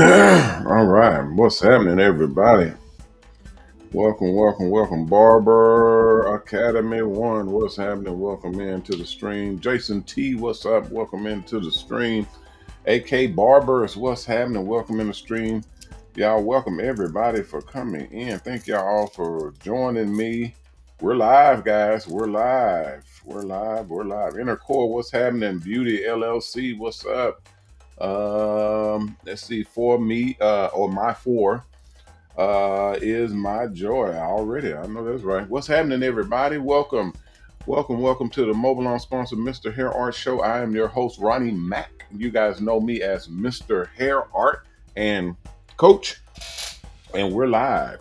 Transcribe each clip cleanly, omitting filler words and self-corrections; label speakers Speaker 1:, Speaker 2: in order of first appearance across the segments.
Speaker 1: All right, what's happening, everybody? Welcome, Barber Academy One. What's happening? Welcome into the stream. Jason T, what's up? Welcome into the stream. AK Barbers, what's happening? Welcome in the stream. Y'all, welcome everybody for coming in. Thank y'all all for joining me. We're live, guys. We're live. We're live. Inner Core, what's happening? Beauty LLC, what's up? Let's see. For me, or my four, is my joy already. I know that's right. What's happening, everybody? Welcome to the MOBALON sponsored Mr. Hair Art Show. I am your host, Ronnie Mac. You guys know me as Mr. Hair Art and Coach, and we're live.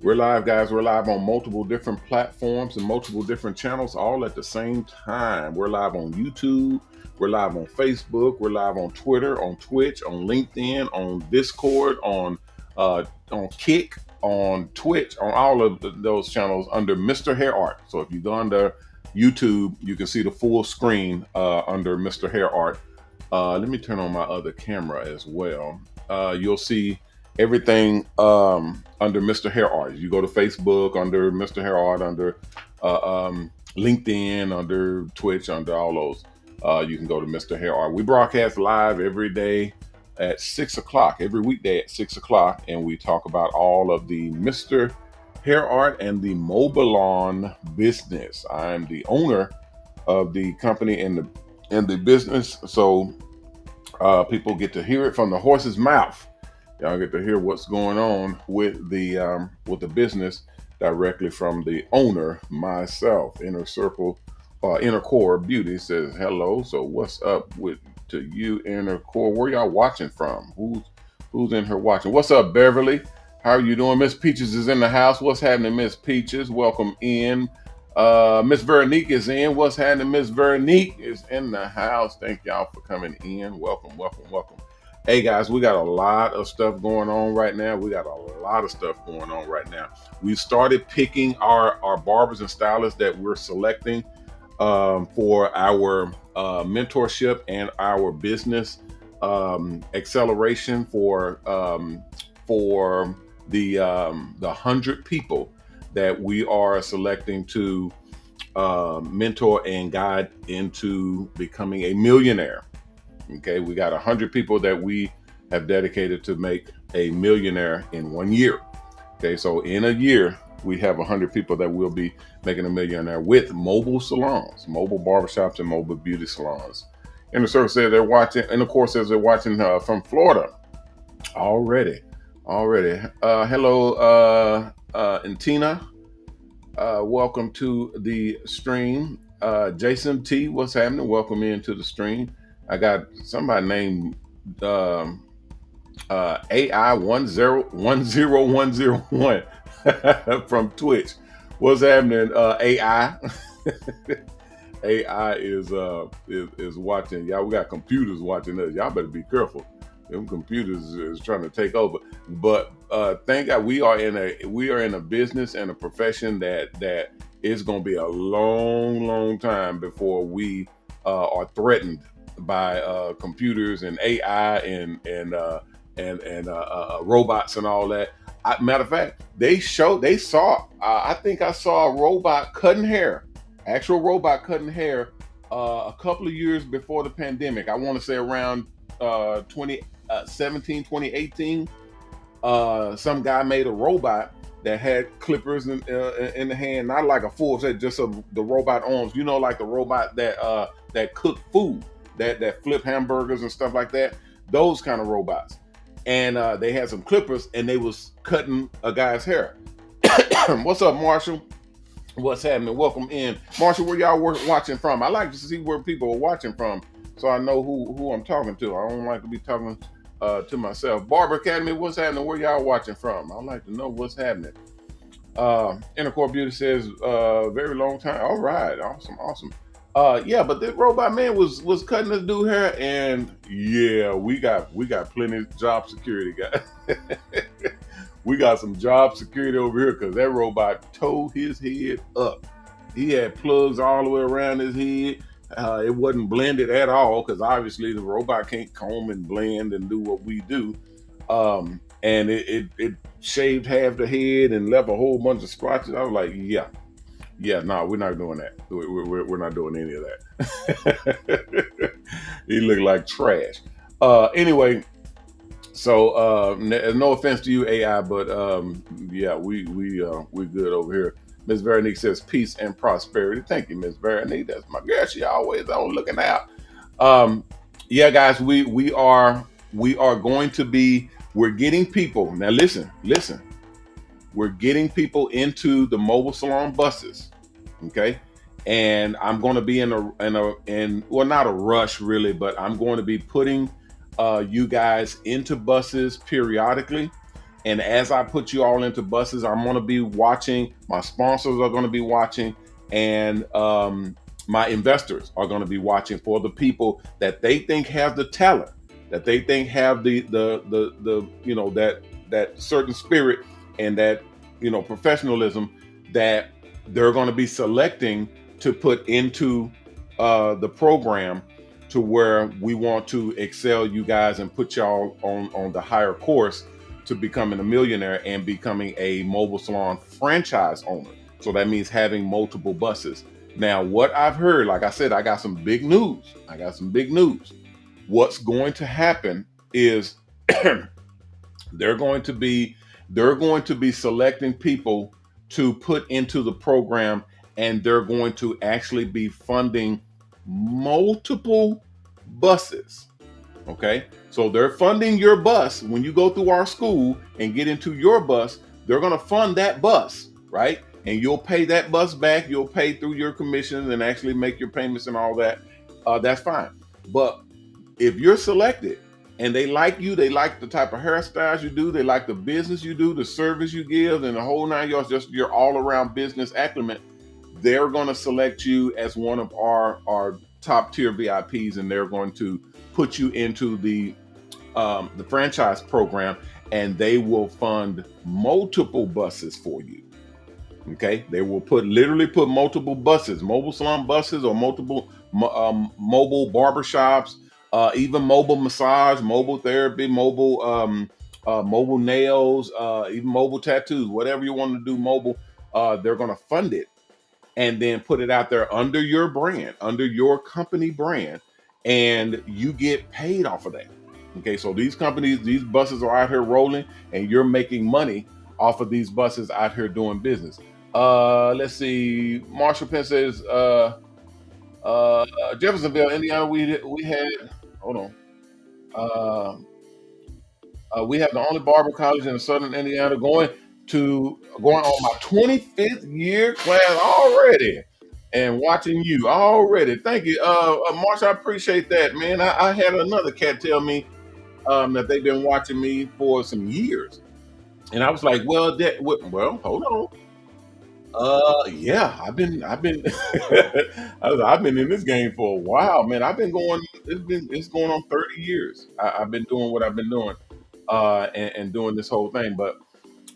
Speaker 1: We're live, guys. We're live on multiple different platforms and multiple different channels all at the same time. We're live on YouTube. We're live on Facebook. We're live on Twitter, on Twitch, on LinkedIn, on Discord, on Kick, on Twitch, on all of those channels under Mr. Hair Art. So if you go under YouTube, you can see the full screen under Mr. Hair Art. Let me turn on my other camera as well. You'll see everything under Mr. Hair Art. You go to Facebook under Mr. Hair Art, under LinkedIn, under Twitch, under all those. You can go to Mr. Hair Art. We broadcast live every day at 6 o'clock, every weekday at 6 o'clock, and we talk about all of the Mr. Hair Art and the MOBALON business. I'm the owner of the company and the business, so people get to hear it from the horse's mouth. Y'all get to hear what's going on with the business directly from the owner, myself. Inner Core Beauty says hello. So what's up to you, Inner Core? Where y'all watching from? Who's in here watching? What's up, Beverly? How are you doing? Miss Peaches is in the house. What's happening, Miss Peaches? Welcome in. Miss Veronique is in. What's happening? Miss Veronique is in the house. Thank y'all for coming in. Welcome. Hey guys, we got a lot of stuff going on right now. We started picking our barbers and stylists that we're selecting for our mentorship and our business acceleration for the 100 people that we are selecting to mentor and guide into becoming a millionaire. Okay, we got 100 people that we have dedicated to make a millionaire in 1 year. Okay, so in a year, we have 100 people that will be making a millionaire with mobile salons, mobile barbershops, and mobile beauty salons. Inner Circle says they're watching, and of course says they're watching from Florida already. Hello, and Tina. Welcome to the stream. Jason T, what's happening? Welcome into the stream. I got somebody named AI 101001 from Twitch. What's happening, AI? AI is watching. Y'all, we got computers watching us. Y'all better be careful. Them computers is trying to take over. But thank God we are in a business and a profession that it's going to be a long time before we are threatened by computers and AI and robots and all that. Matter of fact, I think I saw a robot cutting hair, actual robot cutting hair, a couple of years before the pandemic. I want to say around 2017, 2018. Some guy made a robot that had clippers in the hand, not like a full set, just the robot arms. You know, like the robot that cook food, that flip hamburgers and stuff like that. Those kind of robots. And they had some clippers, and they was cutting a guy's hair. What's up, Marshall? What's happening? Welcome in, Marshall. Where y'all watching from? I like to see where people are watching from, so I know who I'm talking to. I don't like to be talking to myself. Barber Academy, what's happening? Where y'all watching from? I'd like to know what's happening. Inner Core Beauty says, very long time. All right, awesome. Yeah, but this robot man was cutting this dude hair, and yeah, we got plenty of job security, guys. We got some job security over here because that robot towed his head up. He had plugs all the way around his head. It wasn't blended at all because obviously the robot can't comb and blend and do what we do. And it shaved half the head and left a whole bunch of splotches. I was like, yeah, yeah, no, we're not doing that. We're not doing any of that. He looked like trash. Anyway, so no offense to you, AI, but yeah, we good over here. Miss Veronique says peace and prosperity. Thank you, Miss Veronique. That's my girl. She always on looking out. Um, yeah, guys, we are going to be. We're getting people now. Listen. We're getting people into the mobile salon buses. Okay. And I'm going to be in well, not a rush really, but I'm going to be putting you guys into buses periodically. And as I put you all into buses, I'm going to be watching. My sponsors are going to be watching, and my investors are going to be watching for the people that they think have the talent, that they think have the that certain spirit and that professionalism that they're going to be selecting to put into the program, to where we want to excel you guys and put y'all on the higher course to becoming a millionaire and becoming a mobile salon franchise owner. So that means having multiple buses. Now, what I've heard, like I said, I got some big news. What's going to happen is they're going to be selecting people to put into the program, and they're going to actually be funding multiple buses. Okay, so they're funding your bus. When you go through our school and get into your bus, they're going to fund that bus, right? And you'll pay that bus back. You'll pay through your commissions and actually make your payments and all that. That's fine. But if you're selected and they like you, they like the type of hairstyles you do, they like the business you do, the service you give, and the whole nine yards, just your all around business acumen, they're going to select you as one of our top tier VIPs, and they're going to put you into the franchise program, and they will fund multiple buses for you. Okay, they will literally put multiple buses, mobile salon buses, or multiple mobile barbershops, even mobile massage, mobile therapy, mobile nails, even mobile tattoos, whatever you want to do mobile. They're going to fund it and then put it out there under your brand, under your company brand, and you get paid off of that. Okay, so these buses are out here rolling, and you're making money off of these buses out here doing business. Let's see. Marshall Penn says, Jeffersonville, Indiana. We had, hold on. Uh, we have the only barber college in southern Indiana, going on my 25th year class already, and watching you already. Thank you, Marshall. I appreciate that, man. I had another cat tell me that they've been watching me for some years, and I was like, well, hold on. Yeah, I've been I've been in this game for a while, man. It's going on 30 years. I've been doing what I've been doing, and doing this whole thing. But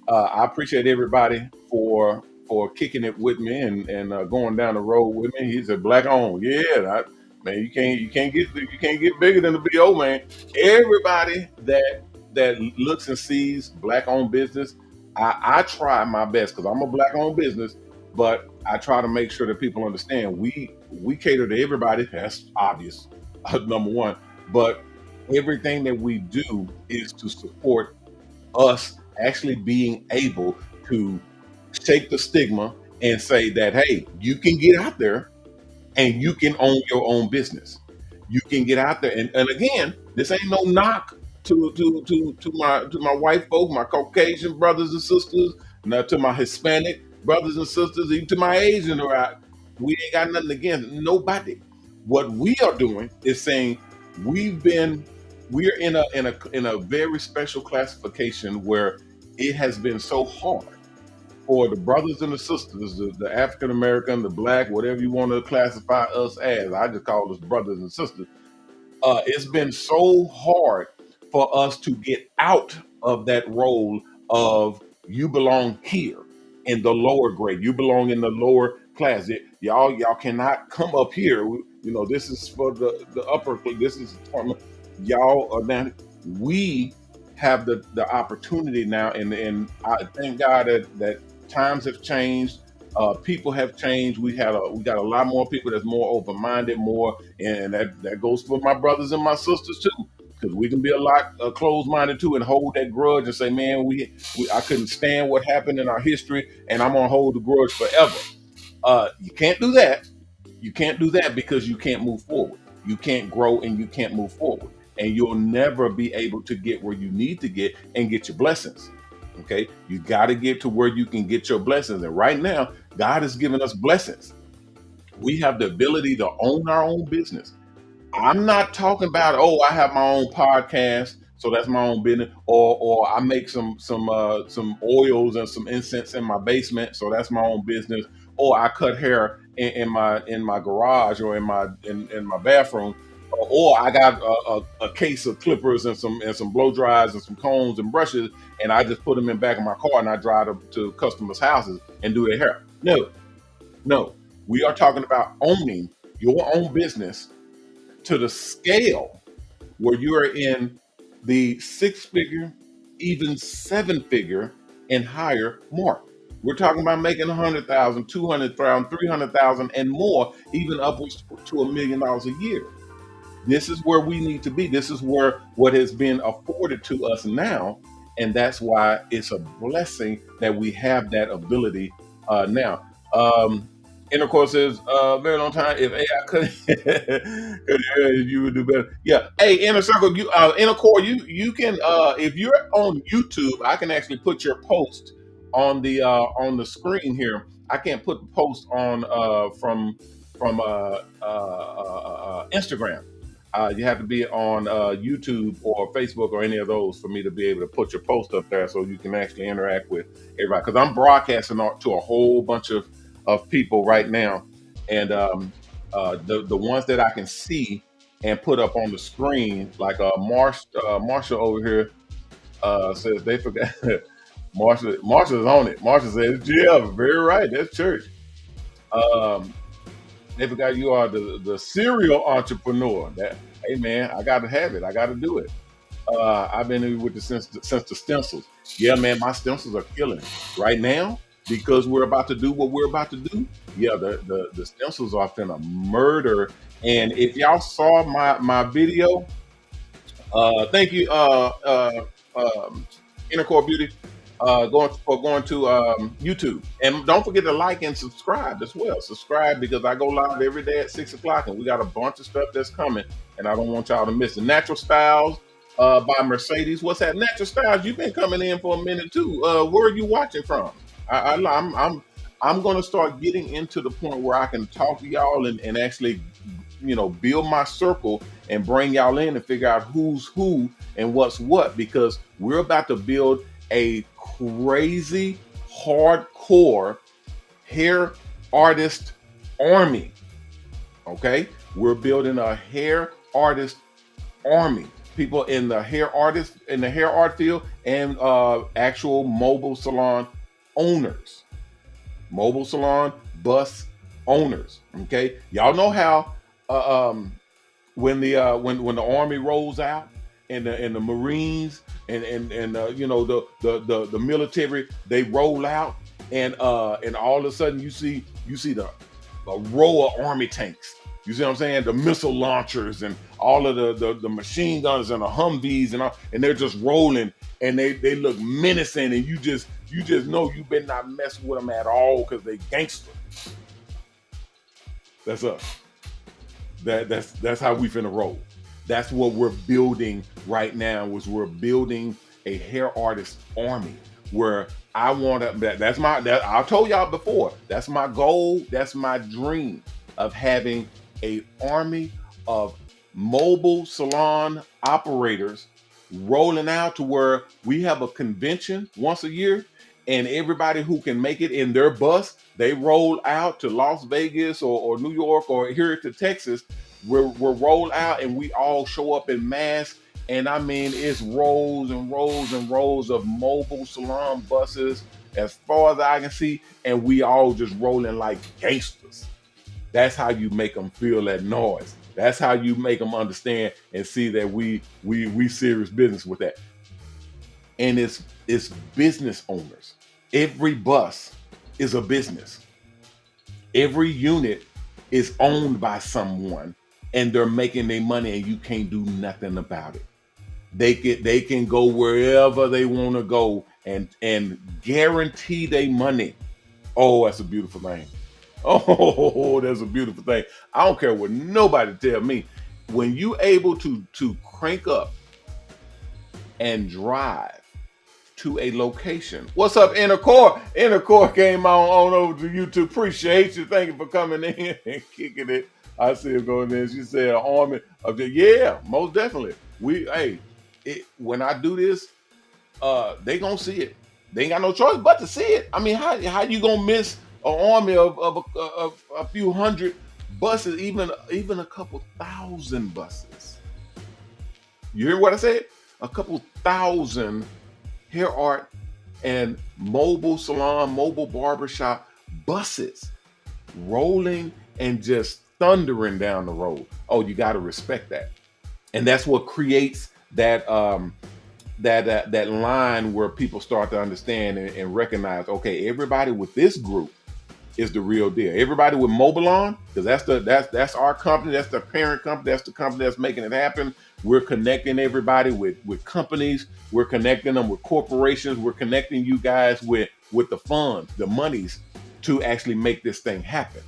Speaker 1: I appreciate everybody for kicking it with me and going down the road with me. He's a black on, yeah, man. You can't get bigger than the BO, man. Everybody that looks and sees black owned business, I try my best, because I'm a black owned business, but I try to make sure that people understand we cater to everybody. That's obvious, number one, but everything that we do is to support us actually being able to shake the stigma and say that, hey, you can get out there and you can own your own business. You can get out there, and again, this ain't no knock to my white folk, my Caucasian brothers and sisters, not to my Hispanic brothers and sisters, even to my Asian. We ain't got nothing against nobody. What we are doing is saying we've been we're in a very special classification where it has been so hard for the brothers and the sisters, the African American, the black, whatever you want to classify us as. I just call us brothers and sisters. It's been so hard for us to get out of that role of you belong here in the lower grade. You belong in the lower class. Y'all cannot come up here. This is for the upper. This is for y'all are now. We have the opportunity now, and I thank God that times have changed. People have changed. We got a lot more people that's more open minded, more, and that goes for my brothers and my sisters too. Because we can be a lot closed minded too, and hold that grudge and say, man, we I couldn't stand what happened in our history, and I'm gonna hold the grudge forever. You can't do that. You can't do that because you can't move forward. You can't grow and you can't move forward. And you'll never be able to get where you need to get and get your blessings. Okay. You got to get to where you can get your blessings. And right now, God has given us blessings. We have the ability to own our own business. I'm not talking about, oh, I have my own podcast, so that's my own business, or I make some oils and some incense in my basement, so that's my own business, or I cut hair in my garage or in my bathroom, or I got a case of clippers and some blow dries and some combs and brushes, and I just put them in the back of my car and I drive to customers' houses and do their hair. No, no, we are talking about owning your own business to the scale where you are in the six figure, even seven figure and higher mark. We're talking about making 100,000, 200,000, 300,000 and more, even upwards to $1 million a year. This is where we need to be. This is where what has been afforded to us now. And that's why it's a blessing that we have that ability now. Intercourse is very long time. If AI could you would do better. Yeah. Hey, Inner Circle, Intercore, you can if you're on YouTube, I can actually put your post on the screen here. I can't put the post on from Instagram. You have to be on YouTube or Facebook or any of those for me to be able to put your post up there so you can actually interact with everybody. Because I'm broadcasting to a whole bunch of people right now, and the ones that I can see and put up on the screen, like Marsha over here says they forgot. Marsha's on it. Marsha says, "Yeah, very right. That's church." Um, they forgot you are the serial entrepreneur. That hey man, I got to have it. I got to do it. I've been in with since the stencils. Yeah, man, my stencils are killing right now because we're about to do what we're about to do. Yeah, the stencils are finna murder. And if y'all saw my video, thank you, Inner Core Beauty, going to YouTube, and don't forget to like and subscribe as well. Subscribe because I go live every day at 6 o'clock, and we got a bunch of stuff that's coming, and I don't want y'all to miss it. Natural Styles by Mercedes. What's that? Natural Styles. You've been coming in for a minute too. Where are you watching from? I'm going to start getting into the point where I can talk to y'all and actually, build my circle and bring y'all in and figure out who's who and what's what, because we're about to build a crazy hardcore hair artist army. Okay, we're building a hair artist army. People in the hair art field, and actual mobile salon owners, mobile salon bus owners. Okay, y'all know how when the army rolls out, and the Marines and the military, they roll out, and all of a sudden you see a row of army tanks. You see what I'm saying? The missile launchers and all of the machine guns and the Humvees and all, and they're just rolling, and they look menacing, and you just know you better not mess with them at all because they gangster. That's us. That's how we finna roll. That's what we're building right now. We're building a hair artist army where I want to. I told y'all before. That's my goal. That's my dream of having a army of mobile salon operators rolling out to where we have a convention once a year, and everybody who can make it in their bus, they roll out to Las Vegas or New York or here to Texas. We're roll out, and we all show up in mass. And I mean, it's rows and rows and rows of mobile salon buses as far as I can see, and we all just rolling like gangsters. That's how you make them feel that noise. That's how you make them understand and see that we serious business with that. and it's business owners. Every bus is a business. Every unit is owned by someone, and they're making their money, and you can't do nothing about it. They can go wherever they want to go and guarantee their money. Oh, that's a beautiful thing. Oh, that's a beautiful thing. I don't care what nobody tell me. When you able to crank up and drive to a location. What's up, Intercore? Intercore came on over to YouTube. Appreciate you. Thank you for coming in and kicking it. I see her going in. She said, "Army of the yeah, most definitely. When I do this, they gonna see it. They ain't got no choice but to see it. I mean, how you gonna miss an army of a few hundred buses, even a couple thousand buses? You hear what I said? A couple thousand hair art and mobile salon, mobile barbershop buses rolling and just thundering down the road. Oh, you got to respect that, and that's what creates that that line where people start to understand and recognize. Okay, everybody with this group is the real deal. Everybody with MOBALON, because that's our company, that's the parent company, that's the company that's making it happen. We're connecting everybody with companies, we're connecting them with corporations, we're connecting you guys with the funds, the monies to actually make this thing happen.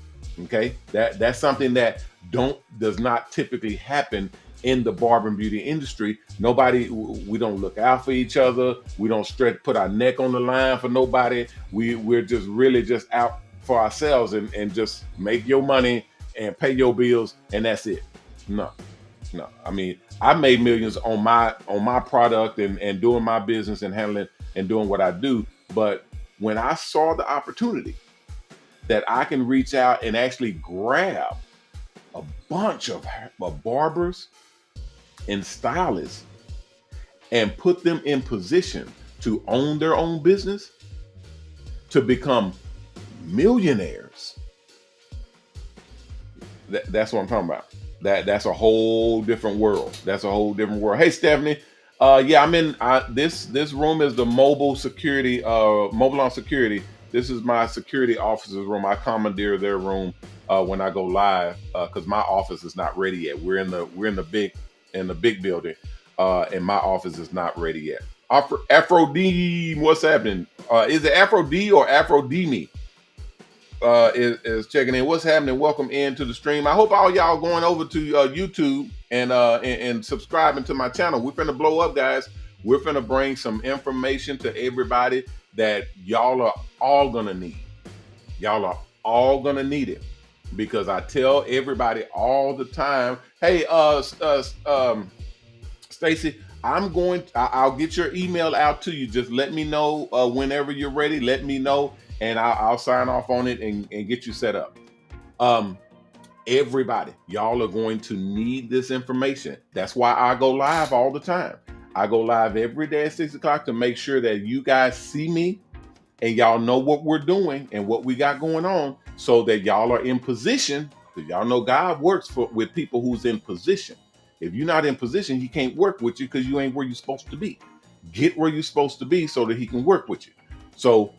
Speaker 1: Okay, that's something that does not typically happen in the barber and beauty industry. We don't look out for each other. We don't put our neck on the line for nobody. We're just really just out for ourselves and just make your money and pay your bills, and that's it. No. I mean, I made millions on my product and doing my business and handling and doing what I do. But when I saw the opportunity that I can reach out and actually grab a bunch of barbers and stylists and put them in position to own their own business, to become millionaires, that's what I'm talking about. That's a whole different world. That's a whole different world. Hey, Stephanie. Yeah, I'm in this room is the mobile security, MOBALON security. This is my security officer's room. I commandeer their room when I go live because my office is not ready yet. We're in the big building, and my office is not ready yet. Afro D, what's happening? Is it Afro D or Afro D me? Is checking in. What's happening? Welcome into the stream. I hope all y'all going over to YouTube and subscribing to my channel. We're finna blow up, guys. We're finna bring some information to everybody that y'all are all gonna need. Y'all are all gonna need it, because I tell everybody all the time, hey, Stacy, I'll get your email out to you. Just let me know whenever you're ready. Let me know, and I'll sign off on it and get you set up. Everybody, y'all are going to need this information. That's why I go live all the time. I go live every day at 6 o'clock to make sure that you guys see me and y'all know what we're doing and what we got going on, so that y'all are in position, because y'all know God works with people who's in position. If you're not in position, he can't work with you because you ain't where you're supposed to be. Get where you're supposed to be so that he can work with you. So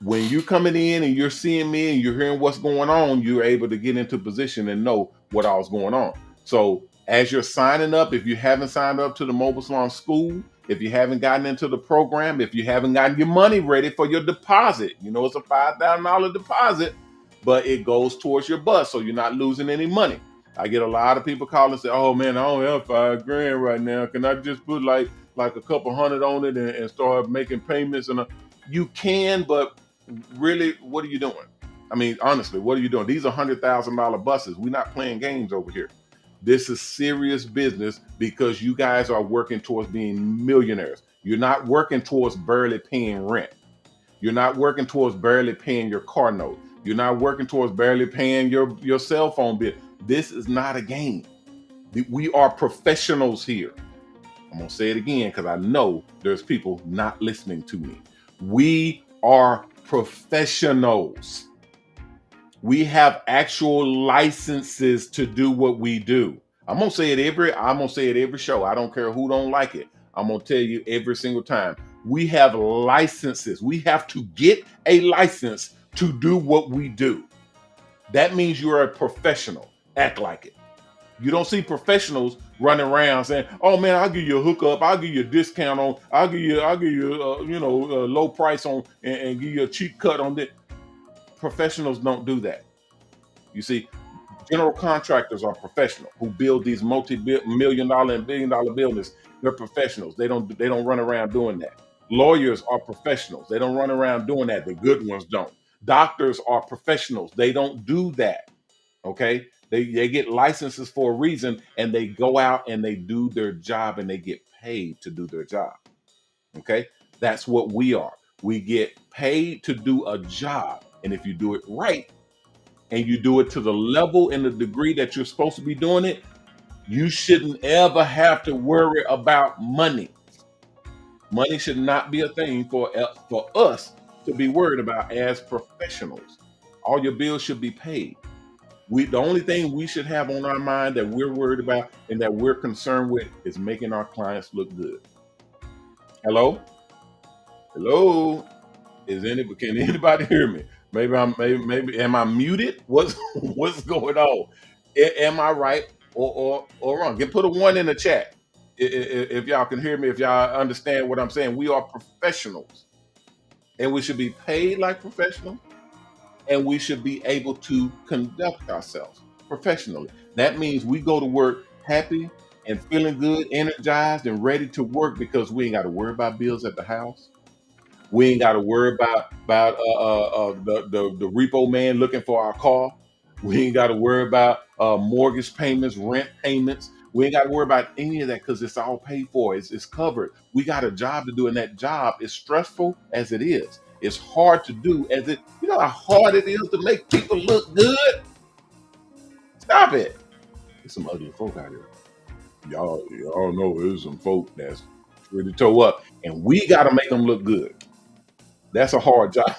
Speaker 1: when you're coming in and you're seeing me and you're hearing what's going on, you're able to get into position and know what all's going on. So as you're signing up, if you haven't signed up to the Mobile Salon School, if you haven't gotten into the program, if you haven't gotten your money ready for your deposit, you know it's a $5,000 deposit, but it goes towards your bus, so you're not losing any money. I get a lot of people call and say, "Oh man, I don't have $5,000 right now. Can I just put like a couple hundred on it and start making payments?" And you can, but really, what are you doing? I mean, honestly, what are you doing? These are $100,000 buses. We're not playing games over here. This is serious business, because you guys are working towards being millionaires. You're not working towards barely paying rent. You're not working towards barely paying your car note. You're not working towards barely paying your cell phone bill. This is not a game. We are professionals here. I'm going to say it again because I know there's people not listening to me. We are professionals. We have actual licenses to do what we do. I'm gonna say it every show. I don't care who don't like it. I'm gonna tell you every single time. We have licenses. We have to get a license to do what we do. That means you're a professional. Act like it. You don't see professionals running around saying, "Oh man, I'll give you a hookup. I'll give you a discount on. I'll give you a low price on, and give you a cheap cut on this." Professionals don't do that. You see, general contractors are professional who build these multi-million-dollar and billion-dollar buildings. They're professionals. They don't run around doing that. Lawyers are professionals. They don't run around doing that. The good ones don't. Doctors are professionals. They don't do that. Okay? They get licenses for a reason, and they go out and they do their job, and they get paid to do their job. Okay? That's what we are. We get paid to do a job. And if you do it right, and you do it to the level and the degree that you're supposed to be doing it, you shouldn't ever have to worry about money. Money should not be a thing for us to be worried about as professionals. All your bills should be paid. The only thing we should have on our mind that we're worried about and that we're concerned with is making our clients look good. Hello? Hello? Can anybody hear me? Maybe am I muted? What's going on? Am I right or wrong? Put a 1 in the chat if y'all can hear me, if y'all understand what I'm saying. We are professionals, and we should be paid like professionals, and we should be able to conduct ourselves professionally. That means we go to work happy and feeling good, energized, and ready to work because we ain't got to worry about bills at the house. We ain't got to worry about the repo man looking for our car. We ain't got to worry about mortgage payments, rent payments. We ain't got to worry about any of that because it's all paid for. It's covered. We got a job to do, and that job is stressful as it is. It's hard to do as it. You know how hard it is to make people look good? Stop it. There's some ugly folk out here. Y'all know there's some folk that's ready to toe up, and we got to make them look good. That's a hard job.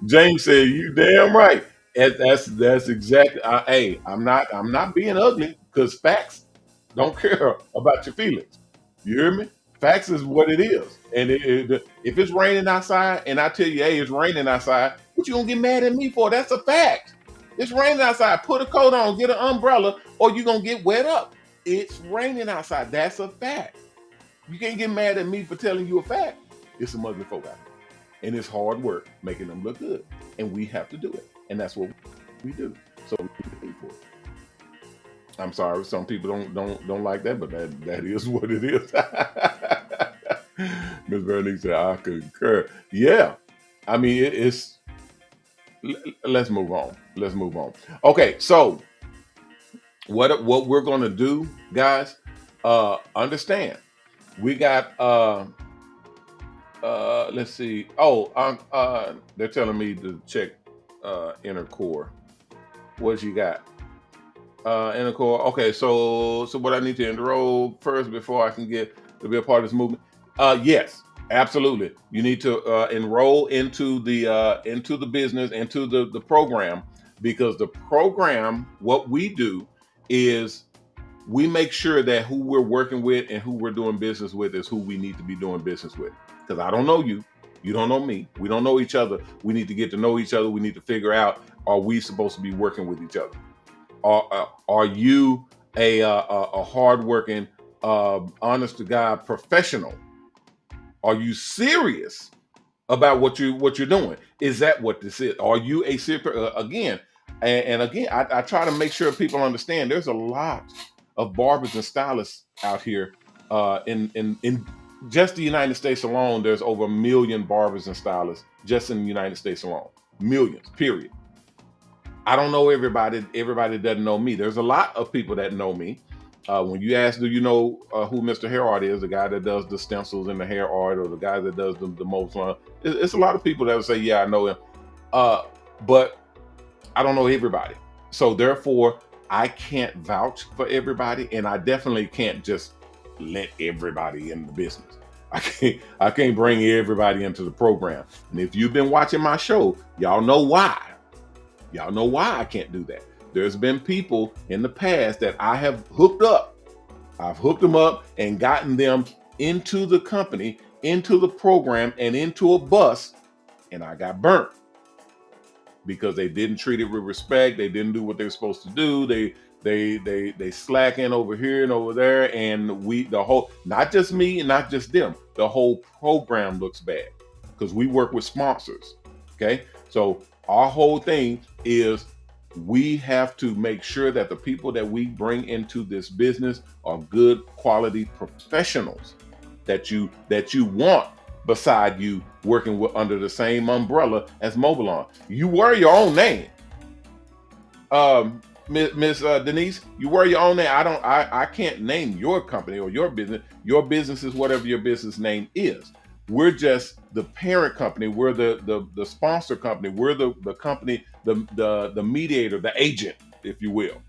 Speaker 1: James said, "You damn right." That's exactly. Hey, I'm not being ugly because facts don't care about your feelings. You hear me? Facts is what it is. And if it's raining outside, and I tell you, hey, it's raining outside, what you gonna get mad at me for? That's a fact. It's raining outside. Put a coat on, get an umbrella, or you gonna get wet up. It's raining outside. That's a fact. You can't get mad at me for telling you a fact. It's some ugly folk out there. And it's hard work making them look good. And we have to do it. And that's what we do. So we pay for it. I'm sorry, some people don't like that, but that is what it is. Ms. Vernique said, I concur. Yeah. I mean, let's move on. Let's move on. Okay, so what we're gonna do, guys, understand. We got let's see. Oh, they're telling me to check inner core. What you got? Inner core. Okay, so what I need to enroll first before I can get to be a part of this movement. Yes, absolutely. You need to enroll into the business, into the program, because the program, what we do is we make sure that who we're working with and who we're doing business with is who we need to be doing business with. Because I don't know you, you don't know me, we don't know each other. We need to get to know each other. We need to figure out, are we supposed to be working with each other? Are you a hardworking, honest to God professional? Are you serious about what you're doing? Is that what this is? Are you a serious again? And again, I try to make sure people understand. There's a lot of barbers and stylists out here. In just the United States alone, there's over 1 million barbers and stylists just in the United States alone. Millions, period. I don't know everybody. Everybody doesn't know me. There's a lot of people that know me. When you ask, do you know who MrHairArt is, the guy that does the stencils and the hair art, or the guy that does the Mobile Salon, it's a lot of people that will say, yeah, I know him. But I don't know everybody. So therefore, I can't vouch for everybody, and I definitely can't just let everybody in the business. I can't bring everybody into the program. And if you've been watching my show, y'all know why. Y'all know why I can't do that. There's been people in the past that I have hooked up. I've hooked them up and gotten them into the company, into the program, and into a bus, and I got burnt because they didn't treat it with respect. They didn't do what they were supposed to do. They slacking over here and over there, and the whole, not just me and not just them, the whole program looks bad because we work with sponsors. Okay, so our whole thing is we have to make sure that the people that we bring into this business are good quality professionals that you want beside you working with under the same umbrella as MOBALON. You wear your own name. Miss Denise, you wear your own name. I can't name your company or your business. Your business is whatever your business name is. We're just the parent company. We're the sponsor company. We're the company, the mediator, the agent, if you will.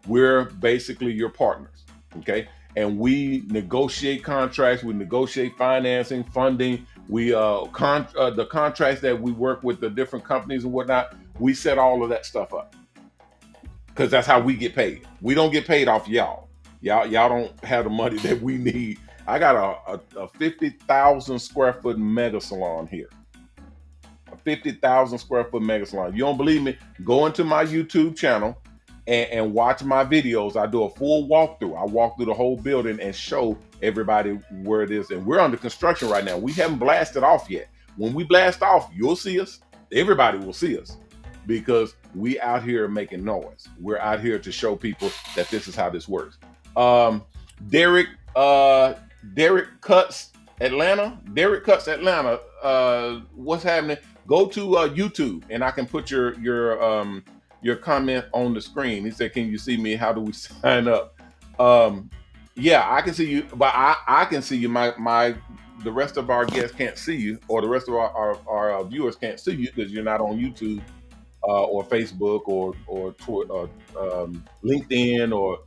Speaker 1: We're basically your partners. Okay. And we negotiate contracts, we negotiate financing, funding. We the contracts that we work with the different companies and whatnot, we set all of that stuff up because that's how we get paid. We don't get paid off y'all. Y'all don't have the money that we need. I got a 50,000 square foot mega salon here. A 50,000 square foot mega salon. You don't believe me? Go into my YouTube channel and watch my videos. I do a full walkthrough. I walk through the whole building and show everybody where it is. And we're under construction right now. We haven't blasted off yet. When we blast off, you'll see us. Everybody will see us because we out here making noise. We're out here to show people that this is how this works. Derek Cuts Atlanta. Derek Cuts Atlanta. What's happening? Go to YouTube and I can put your comment on the screen. He said, "Can you see me? How do we sign up?" Yeah, I can see you, but I can see you. The rest of our guests can't see you, or the rest of our viewers can't see you because you're not on YouTube or Facebook or LinkedIn or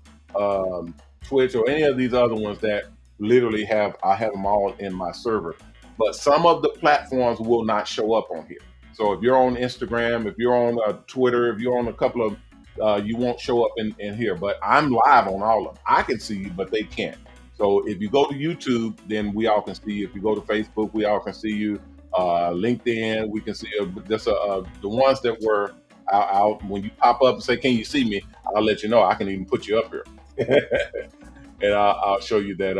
Speaker 1: Twitch or any of these other ones that literally I have them all in my server. But some of the platforms will not show up on here. So if you're on Instagram, if you're on Twitter, if you're on a couple of, you won't show up in here. But I'm live on all of them. I can see you, but they can't. So if you go to YouTube, then we all can see you. If you go to Facebook, we all can see you. LinkedIn, we can see you. Just the ones that were out. When you pop up and say, "Can you see me?" I'll let you know. I can even put you up here, and I'll show you that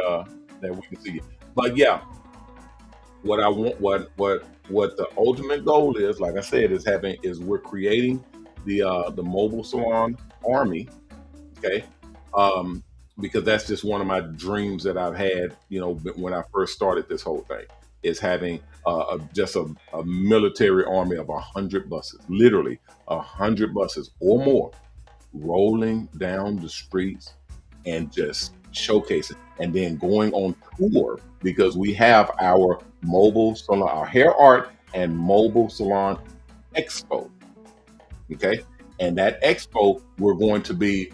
Speaker 1: we can see you. But yeah, what I want, what the ultimate goal is, like I said, is we're creating the mobile salon army. Okay. Because that's just one of my dreams that I've had, when I first started this whole thing, is having just a military army of 100 buses, literally 100 buses or more, rolling down the streets and just showcasing, and then going on tour because we have our mobile salon, our hair art and mobile salon expo. Okay. And that expo, we're going to be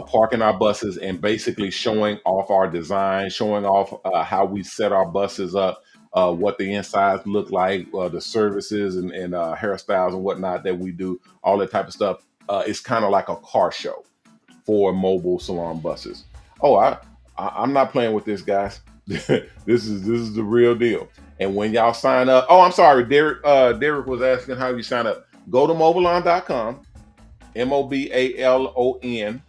Speaker 1: parking our buses and basically showing off our design, showing off how we set our buses up, what the insides look like, the services and hairstyles and whatnot that we do, all that type of stuff. It's kind of like a car show for mobile salon buses. Oh, I'm not playing with this, guys. This is the real deal. And when y'all sign up, oh, I'm sorry, Derek. Derek was asking how you sign up. Go to MOBALON.com, MOBALON.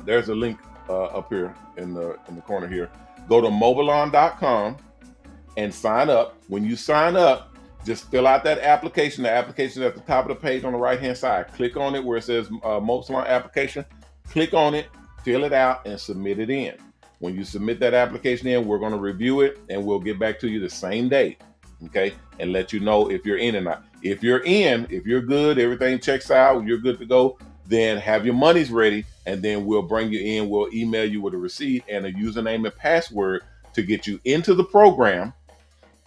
Speaker 1: There's a link up here in the corner here. Go to MOBALON.com and sign up. When you sign up, just fill out that application. The application is at the top of the page on the right hand side. Click on it where it says Mobile Salon application. Click on it, fill it out, and submit it in. When you submit that application in, we're going to review it and we'll get back to you the same day. Okay, and let you know if you're in or not. If you're in, if you're good, everything checks out, you're good to go, then have your monies ready, and then we'll bring you in. We'll email you with a receipt and a username and password to get you into the program,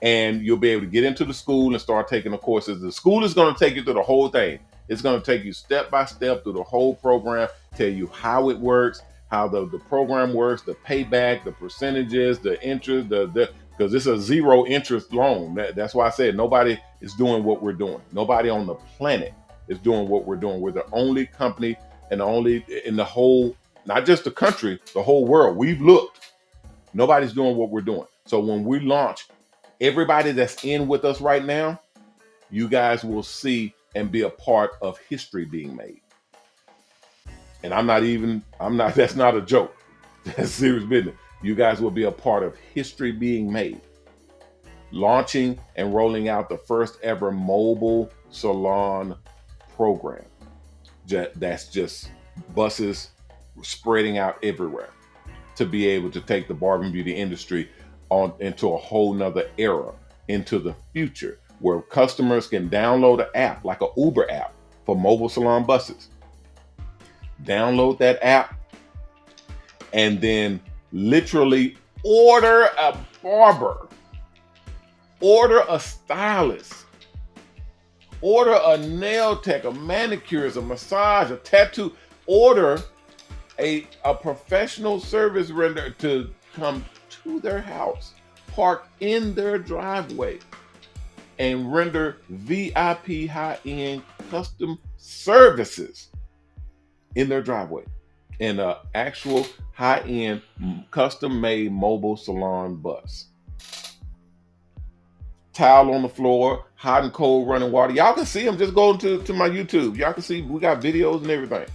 Speaker 1: and you'll be able to get into the school and start taking the courses. The school is going to take you through the whole thing. It's going to take you step by step through the whole program, tell you how it works, how the program works, the payback, the percentages, the interest, because it's a zero interest loan. That's why I said nobody is doing what we're doing. Nobody on the planet is doing what we're doing. We're the only company and the only in the whole, not just the country, the whole world. We've looked. Nobody's doing what we're doing. So when we launch, everybody that's in with us right now, you guys will see and be a part of history being made. And that's not a joke. That's serious business. You guys will be a part of history being made. Launching and rolling out the first ever mobile salon program. That's just buses spreading out everywhere to be able to take the Barber Beauty industry on into a whole nother era, into the future, where customers can download an app like an Uber app for Mobile Salon Buses. Download that app and then literally order a barber, order a stylist, order a nail tech, a manicurist, a massage, a tattoo, order a professional service renderer to come to their house, park in their driveway, and render VIP high-end custom services in their driveway in an actual high-end custom-made mobile salon bus. Towel on the floor, hot and cold running water. Y'all can see them. Just go to my YouTube. Y'all can see we got videos and everything.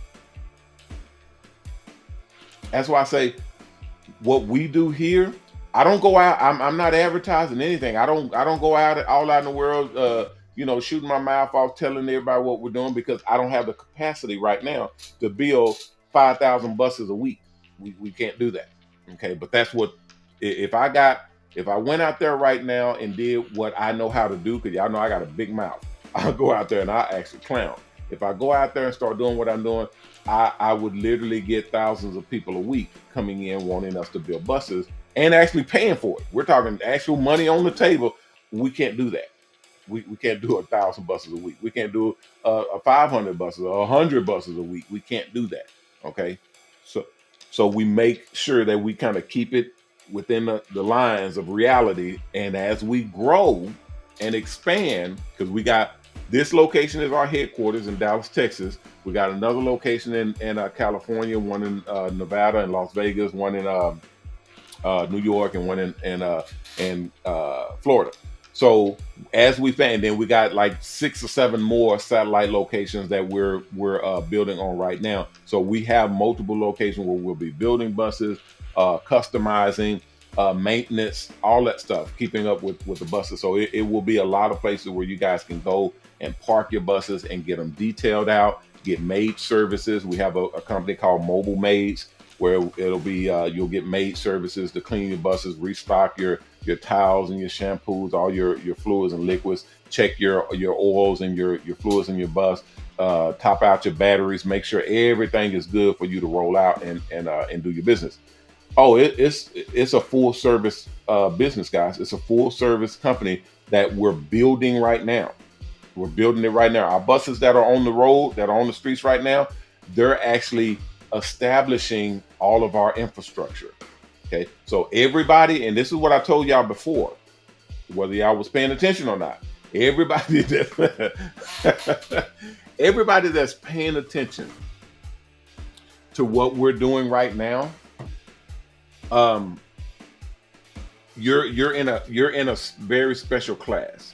Speaker 1: That's why I say what we do here, I don't go out. I'm not advertising anything. I don't go out all out in the world, shooting my mouth off, telling everybody what we're doing, because I don't have the capacity right now to build 5,000 buses a week. We can't do that. Okay, but that's what if I went out there right now and did what I know how to do, because y'all know I got a big mouth, I'll go out there and I'll actually clown. If I go out there and start doing what I'm doing, I would literally get thousands of people a week coming in wanting us to build buses and actually paying for it. We're talking actual money on the table. We can't do that. We can't do 1,000 buses a week. We can't do a 500 buses or 100 buses a week. We can't do that. Okay, so we make sure that we kind of keep it within the lines of reality. And as we grow and expand, because we got this location is our headquarters in Dallas, Texas. We got another location in California, one in Nevada and Las Vegas, one in New York, and one in Florida. So as we expand, then we got like 6 or 7 more satellite locations that we're building on right now. So we have multiple locations where we'll be building buses, customizing, maintenance, all that stuff, keeping up with the buses. So it will be a lot of places where you guys can go and park your buses and get them detailed out, get maid services. We have a company called Mobile Maids, where it'll be you'll get maid services to clean your buses, restock your towels and your shampoos, all your fluids and liquids, check your oils and your fluids in your bus, top out your batteries, make sure everything is good for you to roll out and do your business. Oh, it's a full service business, guys. It's a full service company that we're building right now. We're building it right now. Our buses that are on the road, that are on the streets right now, they're actually establishing all of our infrastructure. Okay, so everybody, and this is what I told y'all before, whether y'all was paying attention or not, everybody that's paying attention to what we're doing right now, you're in a very special class,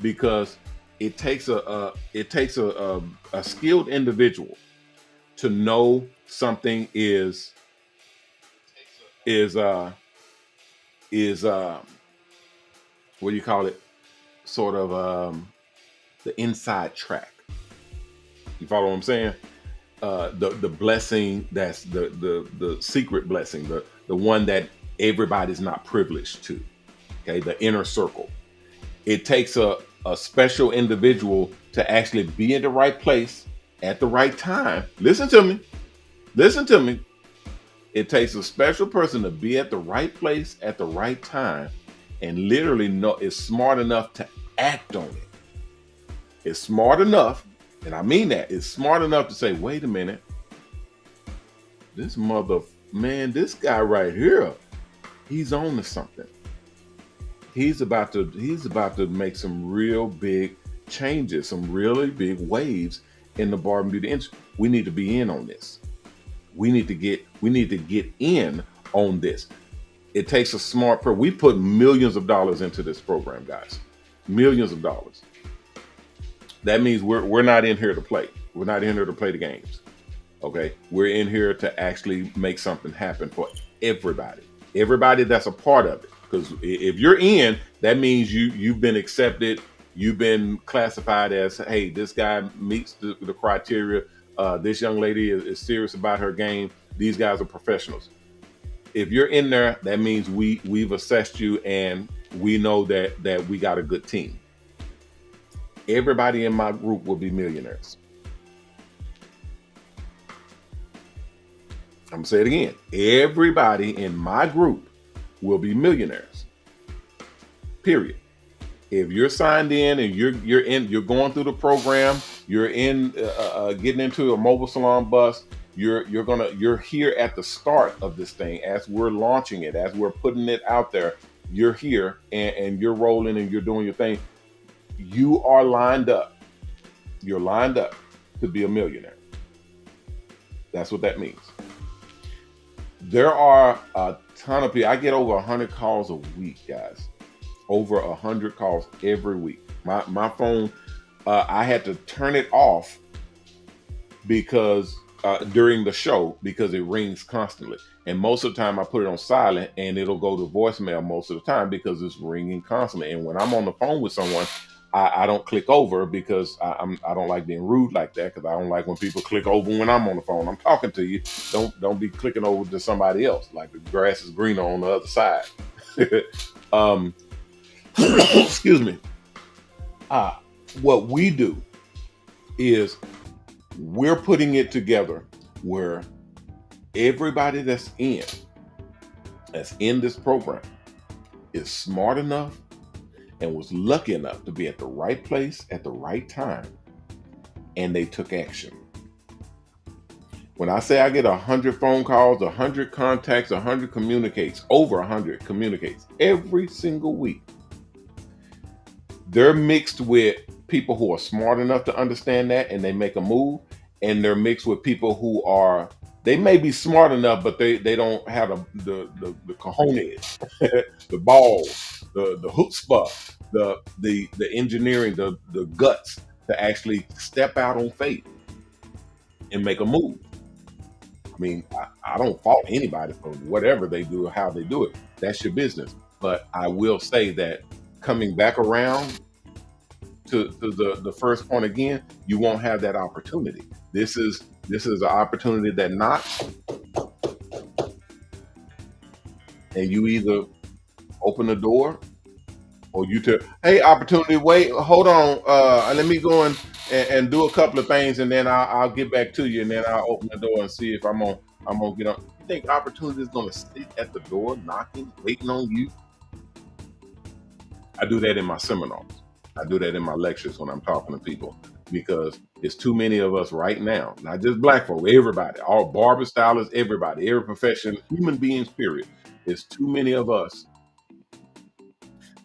Speaker 1: because it takes a skilled individual to know something is what do you call it? Sort of the inside track. You follow what I'm saying? The blessing that's the secret blessing, the one that everybody's not privileged to. Okay, the inner circle. It takes a special individual to actually be in the right place at the right time. Listen to me. It takes a special person to be at the right place at the right time, and literally is smart enough to act on it. It's smart enough, and I mean that, it's smart enough to say, wait a minute, this guy right here, he's on to something. He's about to make some real big changes, some really big waves in the Barber Beauty industry. We need to be in on this. We need to get in on this. It takes a smart person. We put millions of dollars into this program, guys. Millions of dollars. That means we're not in here to play. We're not in here to play the games. Okay, we're in here to actually make something happen for everybody. Everybody that's a part of it. Because if you're in, that means you've been accepted. You've been classified as, hey, this guy meets the criteria. This young lady is serious about her game. These guys are professionals. If you're in there, that means we've assessed you and we know that we got a good team. Everybody in my group will be millionaires. I'm gonna say it again. Everybody in my group will be millionaires. Period. If you're signed in and you're going through the program, you're in getting into a mobile salon bus. You're here at the start of this thing as we're launching it, as we're putting it out there. You're here and you're rolling and you're doing your thing. You are lined up. You're lined up to be a millionaire. That's what that means. There are a ton of people. I get over 100 calls a week, guys. Over 100 calls every week. My phone, I had to turn it off because during the show because it rings constantly. And most of the time I put it on silent and it'll go to voicemail most of the time because it's ringing constantly. And when I'm on the phone with someone, I don't click over because I don't like being rude like that, because I don't like when people click over when I'm on the phone. I'm talking to you. Don't be clicking over to somebody else. Like the grass is greener on the other side. Excuse me. What we do is we're putting it together where everybody that's in this program is smart enough and was lucky enough to be at the right place at the right time, and they took action. When I say I get 100 phone calls, 100 contacts, 100 communicates, over 100 communicates every single week, they're mixed with people who are smart enough to understand that and they make a move, and they're mixed with people who are, they may be smart enough, but they don't have the cojones, the balls, the chutzpah, the engineering, the guts to actually step out on faith and make a move. I mean, I don't fault anybody for whatever they do or how they do it. That's your business. But I will say that coming back around to the first point again, you won't have that opportunity. This is an opportunity that knocks, and you either open the door or you tell, hey, opportunity, wait, hold on, let me go and do a couple of things, and then I'll get back to you, and then I'll open the door and see if I'm gonna get on. You think opportunity is gonna sit at the door knocking, waiting on you? I do that in my seminars. I do that in my lectures when I'm talking to people, because it's too many of us right now, not just black folk, everybody, all barber stylists, everybody, every profession, human beings, period. It's too many of us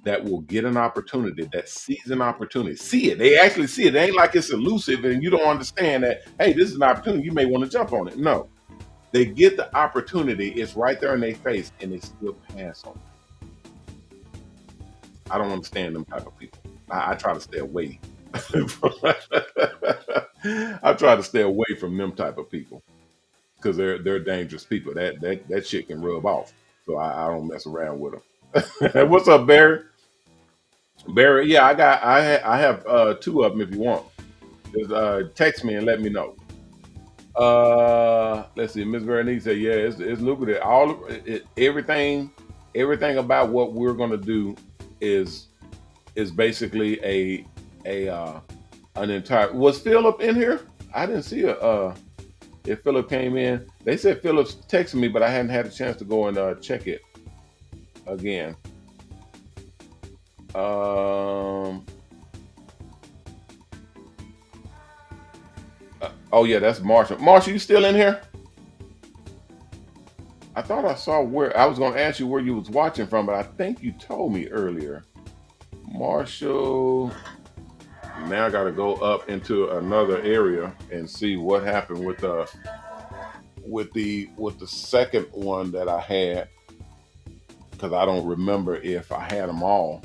Speaker 1: that will get an opportunity, that sees an opportunity, see it. They actually see it. It ain't like it's elusive and you don't understand that, hey, this is an opportunity, you may want to jump on it. No, they get the opportunity, it's right there in their face, and they still pass on it. I don't understand them type of people. I try to stay away. I try to stay away from them type of people because they're dangerous people. That shit can rub off. So I don't mess around with them. What's up, Barry? Barry, yeah, I have two of them if you want. Just text me and let me know. Let's see. Miss Veronique said, yeah, it's lucrative. Everything about what we're gonna do is basically an entire. Was Philip in here? I didn't see if Philip came in. They said Philip's texting me, but I hadn't had a chance to go and check it again. Oh yeah, that's Marsha. Marsha, you still in here? I thought I saw where I was going to ask you where you was watching from, but I think you told me earlier. Marshall. Now I got to go up into another area and see what happened with the second one that I had. because I don't remember if I had them all.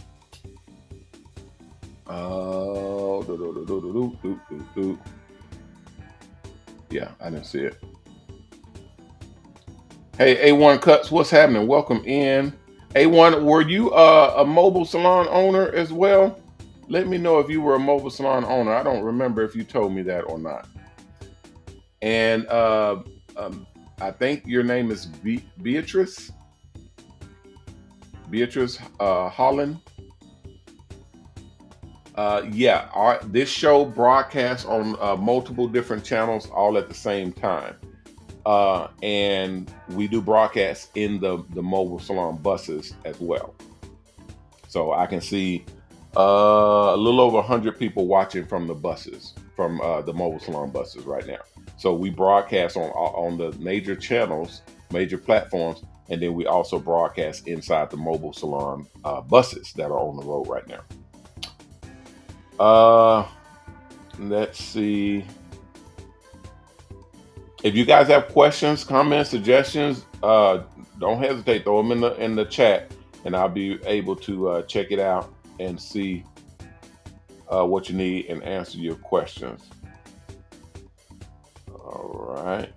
Speaker 1: Do, do, do, do, do, do, do, do. Yeah, I didn't see it. Hey, A1 Cuts, what's happening? Welcome in. A1, were you a mobile salon owner as well? Let me know if you were a mobile salon owner. I don't remember if you told me that or not. And um, I think your name is Beatrice. Beatrice Holland. Yeah, this show broadcasts on multiple different channels all at the same time. And we do broadcasts in the Mobile Salon Buses as well. So I can see a little over 100 people watching from the buses, from the Mobile Salon Buses right now. So we broadcast on the major channels, major platforms, and then we also broadcast inside the Mobile Salon Buses that are on the road right now. Let's see. If you guys have questions, comments, suggestions, don't hesitate. Throw them in the chat, and I'll be able to check it out and see what you need and answer your questions. All right.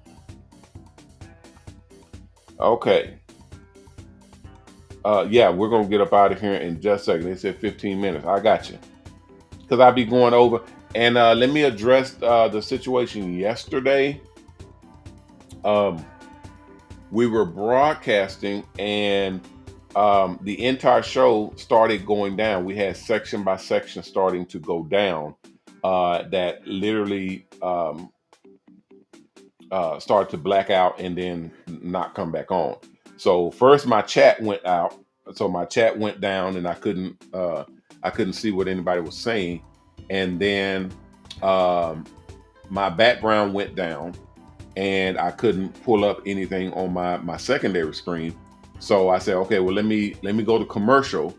Speaker 1: Okay. Yeah, we're gonna get up out of here in just a second. They said 15 minutes. I got you. Because I'll be going over. And let me address the situation yesterday. We were broadcasting, and the entire show started going down. We had section by section starting to go down that literally started to black out and then not come back on. So first my chat went out. So my chat went down, and I couldn't see what anybody was saying. And then my background went down, and I couldn't pull up anything on my secondary screen. So I said, okay, well, let me go to commercial,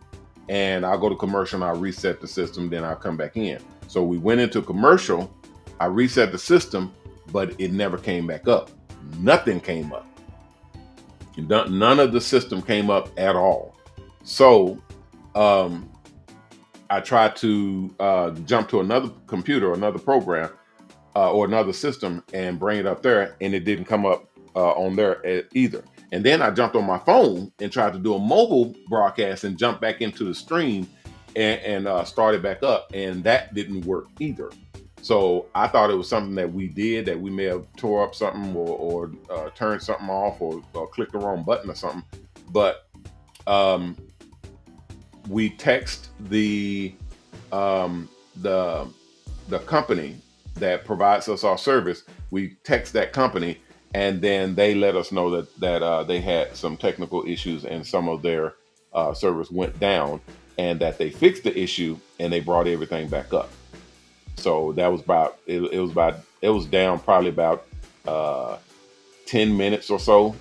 Speaker 1: and I'll go to commercial and I'll reset the system, then I'll come back in. So we went into commercial, I reset the system, but it never came back up. Nothing came up. None of the system came up at all. So I tried to jump to another computer, another program, or another system and bring it up there, and it didn't come up on there either. And then I jumped on my phone and tried to do a mobile broadcast and jump back into the stream and start it back up, and that didn't work either. So I thought it was something that we did, that we may have tore up something or turned something off or clicked the wrong button or something. But we text the company that provides us our service. We text that company, and then they let us know that they had some technical issues and some of their service went down, and that they fixed the issue and they brought everything back up. So that was about it was down probably about 10 minutes or so.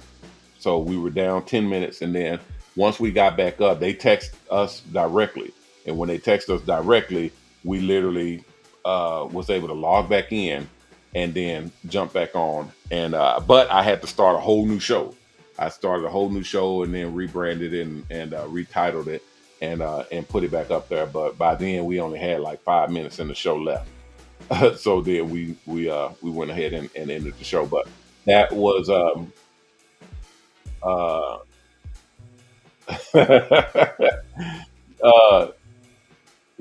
Speaker 1: So we were down 10 minutes, and then once we got back up, they text us directly. And when they text us directly, we literally was able to log back in and then jump back on. And but I had to start a whole new show. I started a whole new show and then rebranded it and retitled it and put it back up there. But by then we only had like 5 minutes in the show left. So then we went ahead and ended the show. But that was uh,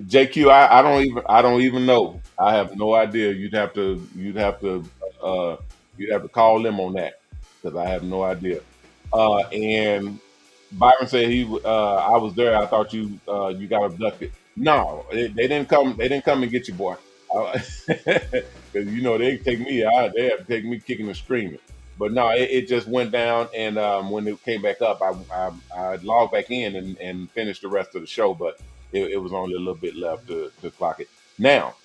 Speaker 1: JQ. I don't even know. I have no idea. You'd have to call them on that, because I have no idea. And Byron said I was there. I thought you got abducted. No, they didn't come. They didn't come and get you, boy. Because they take me out. They have to take me kicking and screaming. But no, it just went down, and when it came back up, I logged back in and finished the rest of the show. But it was only a little bit left to clock it. Now,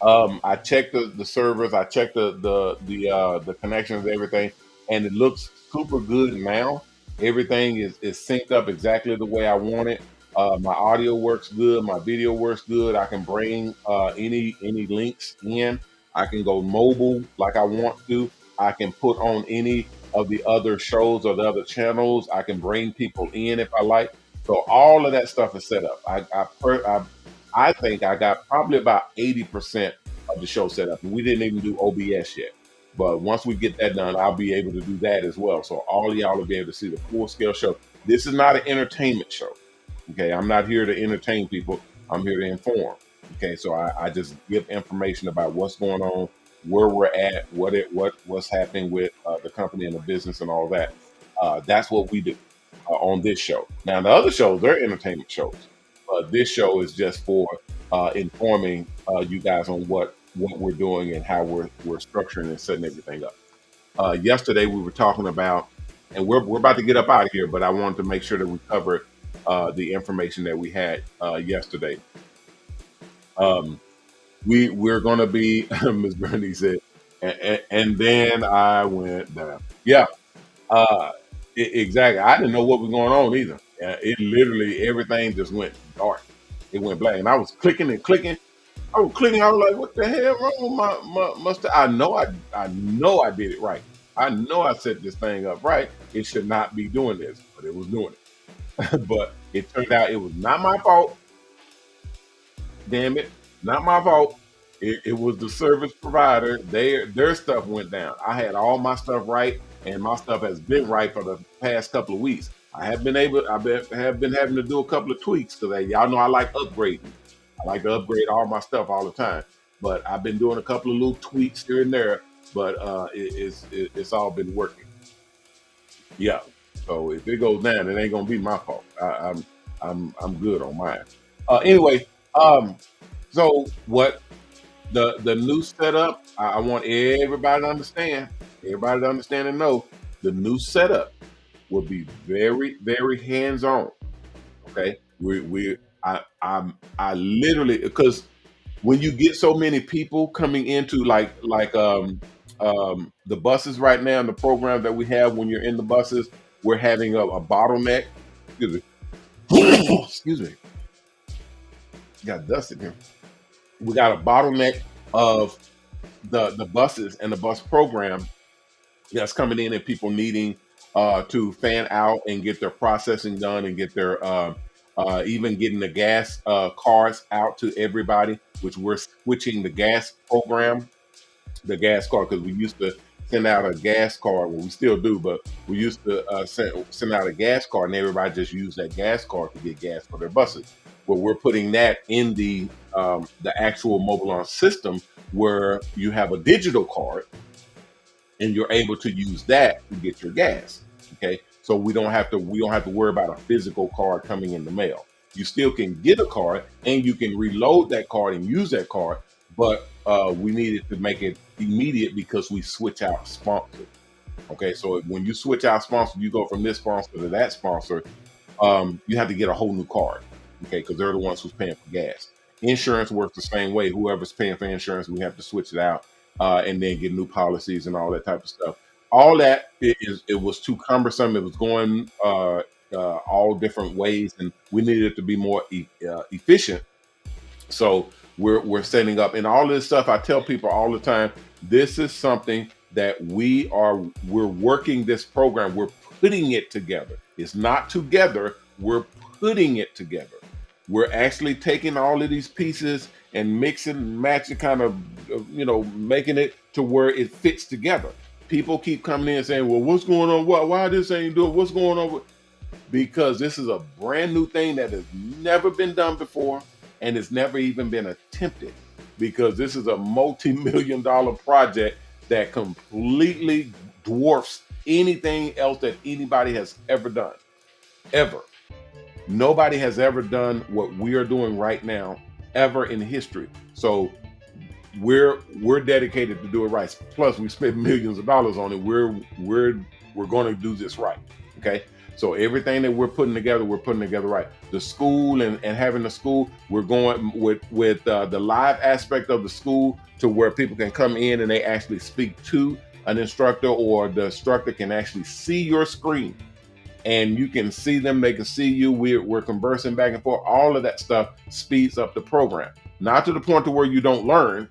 Speaker 1: I checked the servers, I checked the connections, everything, and it looks super good now. Everything is synced up exactly the way I want it. My audio works good, my video works good. I can bring any links in. I can go mobile like I want to. I can put on any of the other shows or the other channels. I can bring people in if I like. So all of that stuff is set up. I think I got probably about 80% of the show set up. We didn't even do OBS yet. But once we get that done, I'll be able to do that as well. So all of y'all will be able to see the full scale show. This is not an entertainment show. Okay. I'm not here to entertain people. I'm here to inform. Okay. So I just give information about what's going on, where we're at, what's happening with the company and the business and all that. That's what we do on this show. Now the other shows, they're entertainment shows. This show is just for informing you guys on what we're doing and how we're structuring and setting everything up. Yesterday we were talking about, and we're about to get up out of here, but I wanted to make sure that we covered the information that we had yesterday. Um, we're going to be, Miss Bernie said, and then I went down. Yeah, uh, exactly. I didn't know what was going on either. It literally everything just went dark. It went black, and I was clicking and clicking. I was clicking. I was like, "What the hell wrong with my mustache?" I know I did it right. I know I set this thing up right. It should not be doing this, but it was doing it. But it turned out it was not my fault. Damn it, not my fault. It was the service provider. Their stuff went down. I had all my stuff right, and my stuff has been right for the past couple of weeks. Have been having to do a couple of tweaks because y'all know I like upgrading. I like to upgrade all my stuff all the time. But I've been doing a couple of little tweaks here and there. But it's all been working. Yeah. So if it goes down, it ain't gonna be my fault. I'm good on mine. Anyway, um, so what the new setup? I want everybody to understand. Everybody to understand and know the new setup will be very hands on. Okay, I literally, because when you get so many people coming into the buses right now, and the program that we have when you're in the buses, we're having a bottleneck. Excuse me. Excuse me. Got dust in here. We got a bottleneck of the buses and the bus program that's coming in, and people needing to fan out and get their processing done and get their even getting the gas cards out to everybody, which we're switching the gas program, the gas card, because we used to send out a gas card. Well, we still do, but we used to send out a gas card, and everybody just used that gas card to get gas for their buses. Well, we're putting that in the actual MOBALON system, where you have a digital card and you're able to use that to get your gas. Okay, so we don't have to worry about a physical card coming in the mail. You still can get a card, and you can reload that card and use that card, but we needed to make it immediate because we switch out sponsors. Okay, so when you switch out sponsors, you go from this sponsor to that sponsor. You have to get a whole new card. Okay, because they're the ones who's paying for gas. Insurance works the same way. Whoever's paying for insurance, we have to switch it out and then get new policies and all that type of stuff. All that it was too cumbersome. It was going all different ways, and we needed it to be more efficient. So we're setting up, and all this stuff. I tell people all the time, this is something that we're working this program. We're putting it together. It's not together. We're putting it together. We're actually taking all of these pieces and mixing, matching, kind of, making it to where it fits together. People keep coming in and saying, "Well, what's going on? Why this ain't doing? What's going on?" Because this is a brand new thing that has never been done before, and it's never even been attempted. Because this is a multi-million-dollar project that completely dwarfs anything else that anybody has ever done, ever. Nobody has ever done what we are doing right now, ever in history. So we're dedicated to do it right. Plus, we spent millions of dollars on it. We're going to do this right. Okay. So everything that we're putting together right. The school and having the school, we're going with the live aspect of the school, to where people can come in and they actually speak to an instructor, or the instructor can actually see your screen and you can see them. They can see you. We're conversing back and forth. All of that stuff speeds up the program. Not to the point to where you don't learn,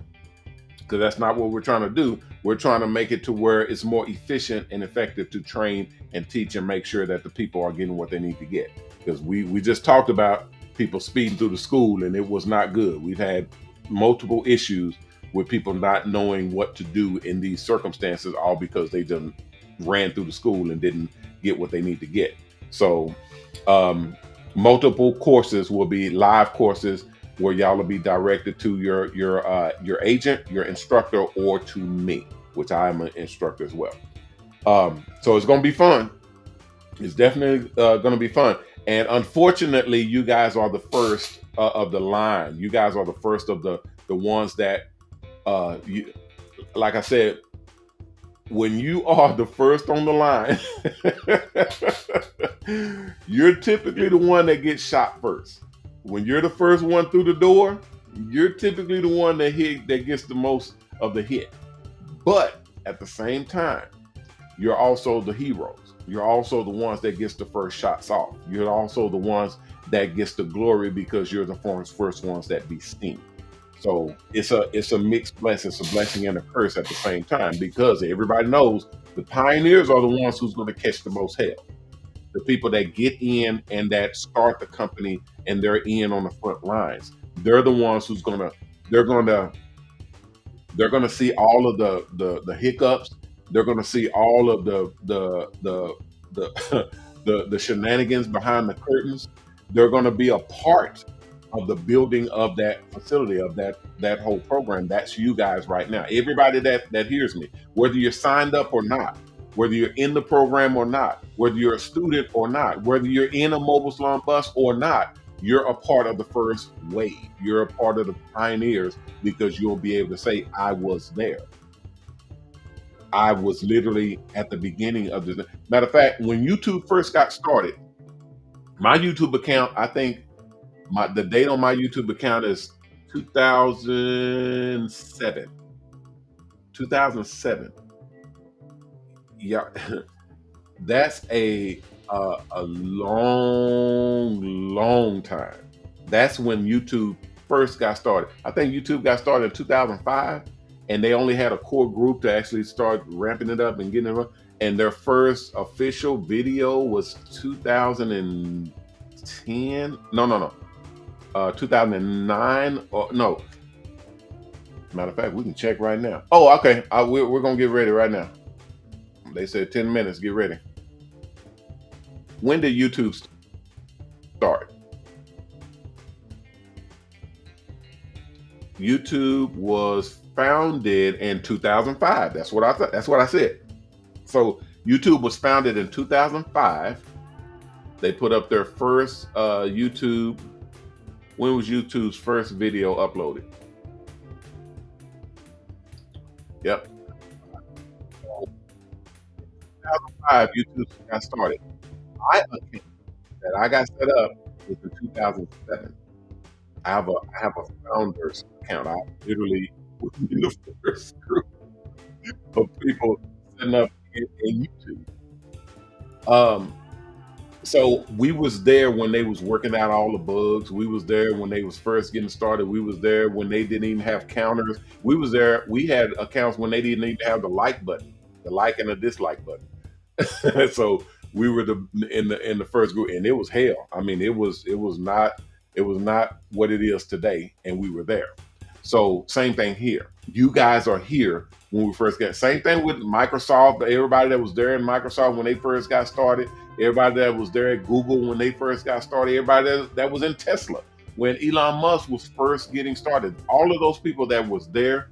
Speaker 1: because that's not what we're trying to do. We're trying to make it to where it's more efficient and effective to train and teach and make sure that the people are getting what they need to get. Because we just talked about people speeding through the school, and it was not good. We've had multiple issues with people not knowing what to do in these circumstances, all because they just ran through the school and didn't get what they need to get. So multiple courses will be live courses where y'all will be directed to your agent, your instructor, or to me, which I am an instructor as well. So it's going to be fun. It's definitely going to be fun. And unfortunately, you guys are the first of the line. You guys are the first of the ones that, like I said, when you are the first on the line, you're typically the one that gets shot first. When you're the first one through the door, you're typically the one that gets the most of the hit. But at the same time, you're also the heroes. You're also the ones that gets the first shots off. You're also the ones that gets the glory because you're the first ones that be seen. So it's a mixed blessing. It's a blessing and a curse at the same time, because everybody knows the pioneers are the ones who's going to catch the most hell. The people that get in and that start the company and they're in on the front lines. They're the ones they're gonna see all of the hiccups. They're gonna see all of the shenanigans behind the curtains. They're gonna be a part of the building of that facility, of that whole program. That's you guys right now. Everybody that hears me, whether you're signed up or not, whether you're in the program or not, whether you're a student or not, whether you're in a mobile salon bus or not, you're a part of the first wave. You're a part of the pioneers, because you'll be able to say, I was there. I was literally at the beginning of this. Matter of fact, when YouTube first got started, my YouTube account, I think the date on my YouTube account is 2007. 2007. Yeah, that's a long time. That's when YouTube first got started. I think YouTube got started in 2005, and they only had a core group to actually start ramping it up and getting it up. And their first official video was 2010. No. 2009 or no. Matter of fact, we can check right now. Oh, okay. We're gonna get ready right now. They said 10 minutes. Get ready. When did YouTube start? YouTube was founded in 2005. That's what I thought. That's what I said. So YouTube was founded in 2005. They put up their first YouTube. When was YouTube's first video uploaded? Yep. 2005, YouTube got started. My account that I got set up was in 2007. I have a founder's account. I literally was in the first group of people setting up in YouTube. So we was there when they was working out all the bugs. We was there when they was first getting started. We was there when they didn't even have counters. We was there. We had accounts when they didn't even have the like button, the like and the dislike button. So we were in the first group, and it was hell. I mean, it was not what it is today, and we were there. So same thing here. You guys are here when we first got. Same thing with Microsoft. Everybody that was there in Microsoft when they first got started. Everybody that was there at Google when they first got started. Everybody that was in Tesla when Elon Musk was first getting started. All of those people that was there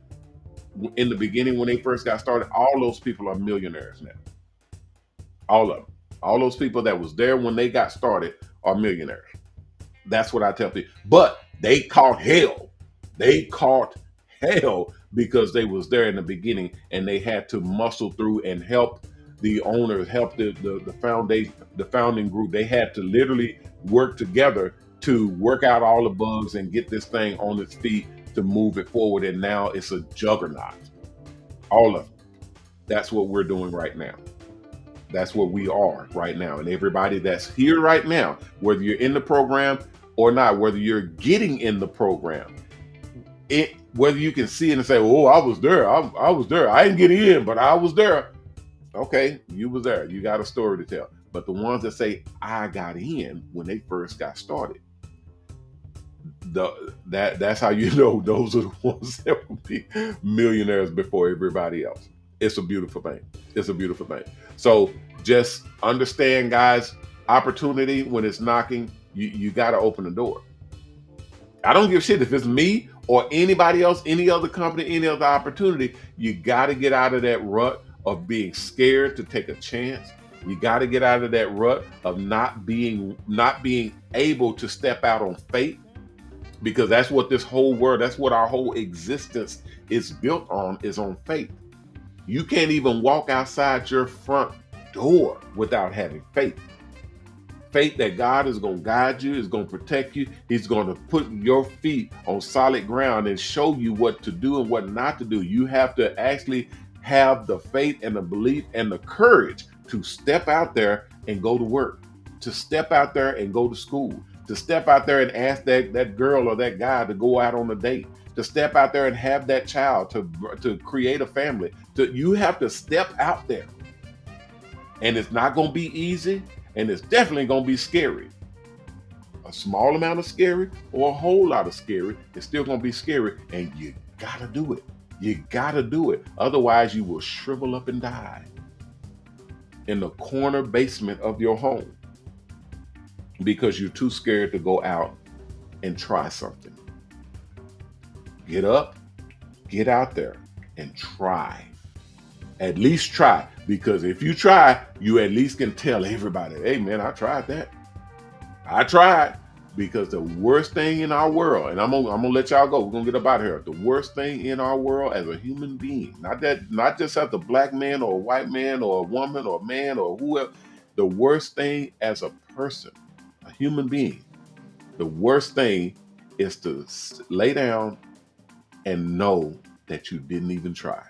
Speaker 1: in the beginning when they first got started, all those people are millionaires now. All of them. All those people that was there when they got started are millionaires. That's what I tell people. But they caught hell. They caught hell because they was there in the beginning, and they had to muscle through and help the owners, help the foundation, the founding group. They had to literally work together to work out all the bugs and get this thing on its feet to move it forward. And now it's a juggernaut. All of it. That's what we're doing right now. That's what we are right now. And everybody that's here right now, whether you're in the program or not, whether you're getting in the program, whether you can see it and say, oh, I was there. I was there. I didn't get in, but I was there. Okay, you was there. You got a story to tell. But the ones that say, I got in when they first got started, that's how you know those are the ones that will be millionaires before everybody else. It's a beautiful thing. It's a beautiful thing. So just understand, guys, opportunity when it's knocking, you got to open the door. I don't give a shit if it's me or anybody else, any other company, any other opportunity. You got to get out of that rut of being scared to take a chance. You got to get out of that rut of not being able to step out on faith, because that's what this whole world, that's what our whole existence is built on, is on faith. You can't even walk outside your front door without having faith. Faith that God is going to guide you, is going to protect you. He's going to put your feet on solid ground and show you what to do and what not to do. You have to actually have the faith and the belief and the courage to step out there and go to work, to step out there and go to school, to step out there and ask that girl or that guy to go out on a date, to step out there and have that child, to create a family. You have to step out there. And it's not going to be easy, and it's definitely going to be scary. A small amount of scary or a whole lot of scary, it's still going to be scary, and you got to do it. You got to do it. Otherwise, you will shrivel up and die in the corner basement of your home because you're too scared to go out and try something. Get up, get out there, and try. At least try, because if you try, you at least can tell everybody, hey man, I tried that. I tried. Because the worst thing in our world, and I'm gonna let y'all go, we're gonna get up out of here. The worst thing in our world as a human being, not just as a black man or a white man or a woman or a man or whoever, the worst thing as a person, a human being, the worst thing is to lay down and know that you didn't even try.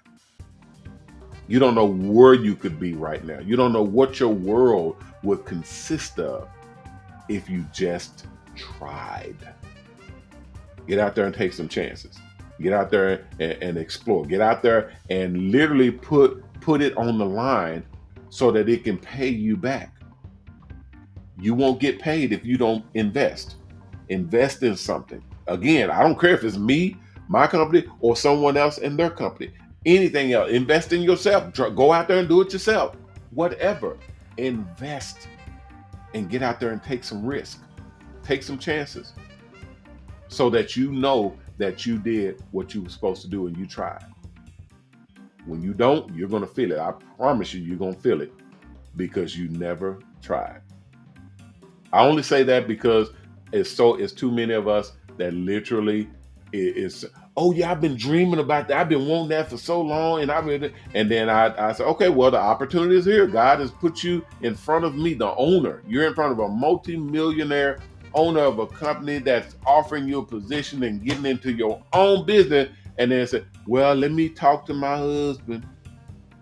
Speaker 1: You don't know where you could be right now. You don't know what your world would consist of if you just tried. Get out there and take some chances. Get out there and explore. Get out there and literally put it on the line so that it can pay you back. You won't get paid if you don't invest. Invest in something. Again, I don't care if it's me, my company, or someone else in their company. Anything else. Invest in yourself. Go out there and do it yourself. Whatever. Invest and get out there and take some risk. Take some chances so that you know that you did what you were supposed to do and you tried. When you don't, you're going to feel it. I promise you, you're going to feel it because you never tried. I only say that because it's too many of us that literally is, oh yeah, I've been dreaming about that. I've been wanting that for so long. And then I said, okay, well, the opportunity is here. God has put you in front of me, the owner. You're in front of a multi-millionaire owner of a company that's offering you a position and getting into your own business, and then say, well, let me talk to my husband.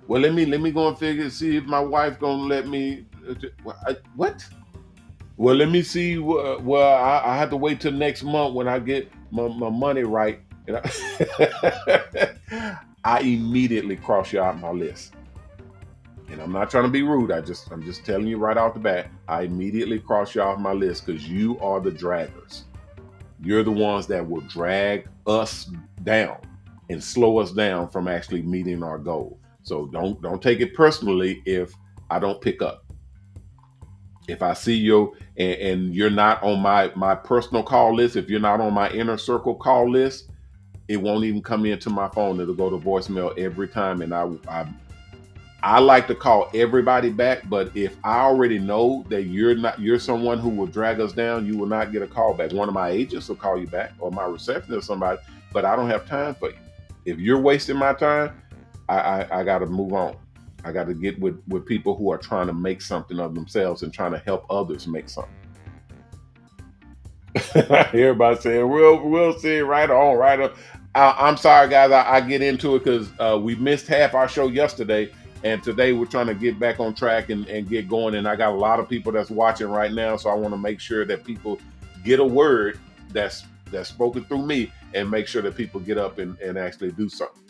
Speaker 1: Well, let me go and see if my wife's gonna let me. What? Well, let me see. Well, I have to wait till next month when I get my money right. And I immediately cross you out my list. And I'm not trying to be rude. I'm just telling you right off the bat. I immediately cross you off my list because you are the draggers. You're the ones that will drag us down and slow us down from actually meeting our goal. So don't take it personally if I don't pick up. If I see you and you're not on my personal call list, if you're not on my inner circle call list, it won't even come into my phone. It'll go to voicemail every time. And I like to call everybody back, but if I already know that you're someone who will drag us down, you will not get a call back. One of my agents will call you back, or my receptionist or somebody, but I don't have time for you. If you're wasting my time, I got to move on. I got to get with people who are trying to make something of themselves and trying to help others make something. Everybody saying, we'll see, right on. I'm sorry, guys. I get into it because we missed half our show yesterday. And today we're trying to get back on track and get going. And I got a lot of people that's watching right now. So I want to make sure that people get a word that's spoken through me and make sure that people get up and actually do something.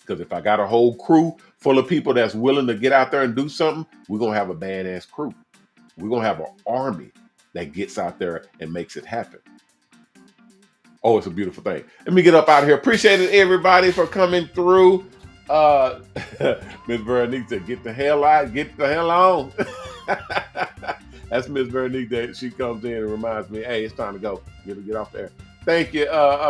Speaker 1: Because if I got a whole crew full of people that's willing to get out there and do something, we're going to have a badass crew. We're going to have an army that gets out there and makes it happen. Oh, it's a beautiful thing. Let me get up out of here. Appreciate it, everybody, for coming through. Miss Veronique said, get the hell out, get the hell on. That's Miss Veronique that she comes in and reminds me, hey, it's time to go. Get off there. Thank you,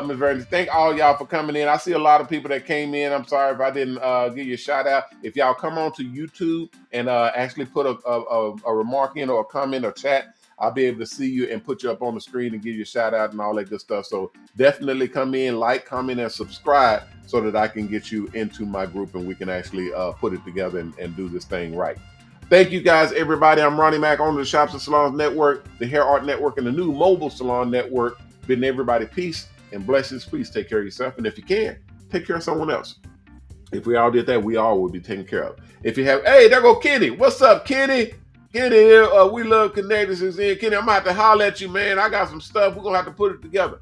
Speaker 1: Miss Veronique. Thank all y'all for coming in. I see a lot of people that came in. I'm sorry if I didn't give you a shout out. If y'all come on to YouTube and actually put a remark in or a comment or chat, I'll be able to see you and put you up on the screen and give you a shout out and all that good stuff. So definitely come in, like, comment, and subscribe so that I can get you into my group and we can actually put it together and do this thing right. Thank you guys, everybody. I'm Ronnie Mac, owner of the Shops and Salons Network, the Hair Art Network, and the new Mobile Salon Network. Bidding everybody peace and blessings. Please take care of yourself. And if you can, take care of someone else. If we all did that, we all would be taken care of. If you have, hey, there go Kenny. What's up, Kenny? Kenny, we love connections is in. Kenny, I'm going to have to holler at you, man. I got some stuff. We're going to have to put it together.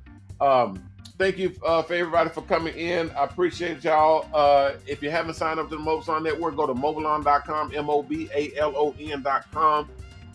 Speaker 1: Thank you for everybody for coming in. I appreciate y'all. If you haven't signed up to the Mobile Salon Network, go to MOBALON.com, MOBALON.com,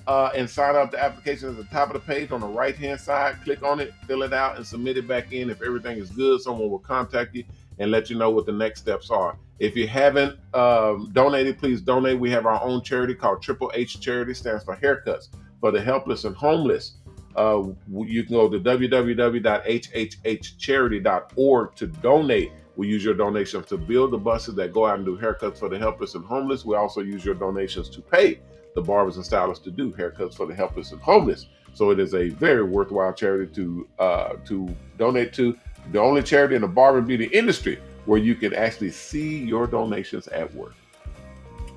Speaker 1: and sign up. The application is at the top of the page on the right-hand side. Click on it, fill it out, and submit it back in. If everything is good, someone will contact you and let you know what the next steps are. If you haven't donated, please donate. We have our own charity called Triple H Charity, stands for haircuts for the helpless and homeless. You can go to www.hhhcharity.org to donate. We use your donations to build the buses that go out and do haircuts for the helpless and homeless. We also use your donations to pay the barbers and stylists to do haircuts for the helpless and homeless. So it is a very worthwhile charity to donate to. The only charity in the barber beauty industry where you can actually see your donations at work.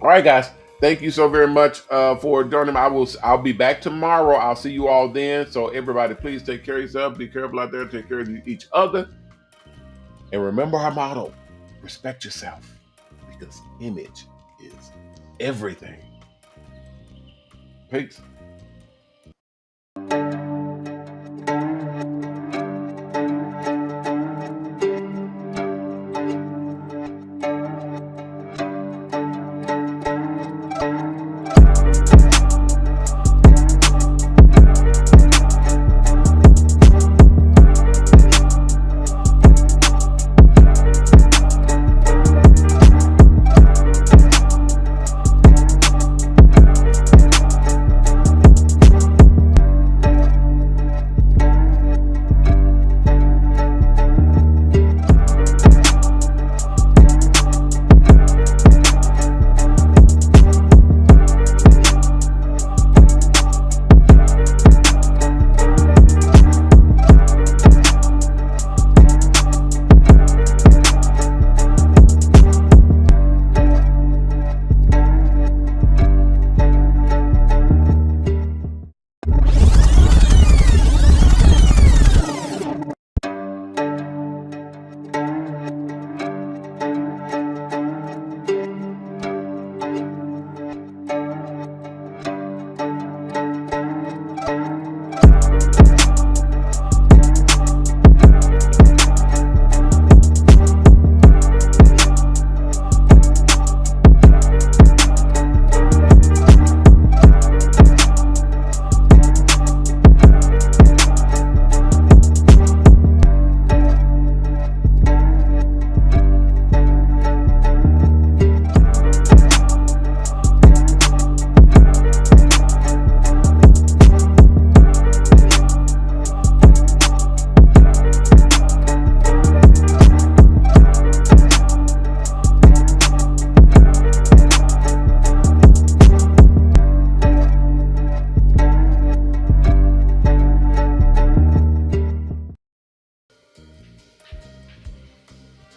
Speaker 1: All right, guys. Thank you so very much for joining me. I'll be back tomorrow. I'll see you all then. So everybody, please take care of yourself. Be careful out there. Take care of each other. And remember our motto: respect yourself, because image is everything. Peace.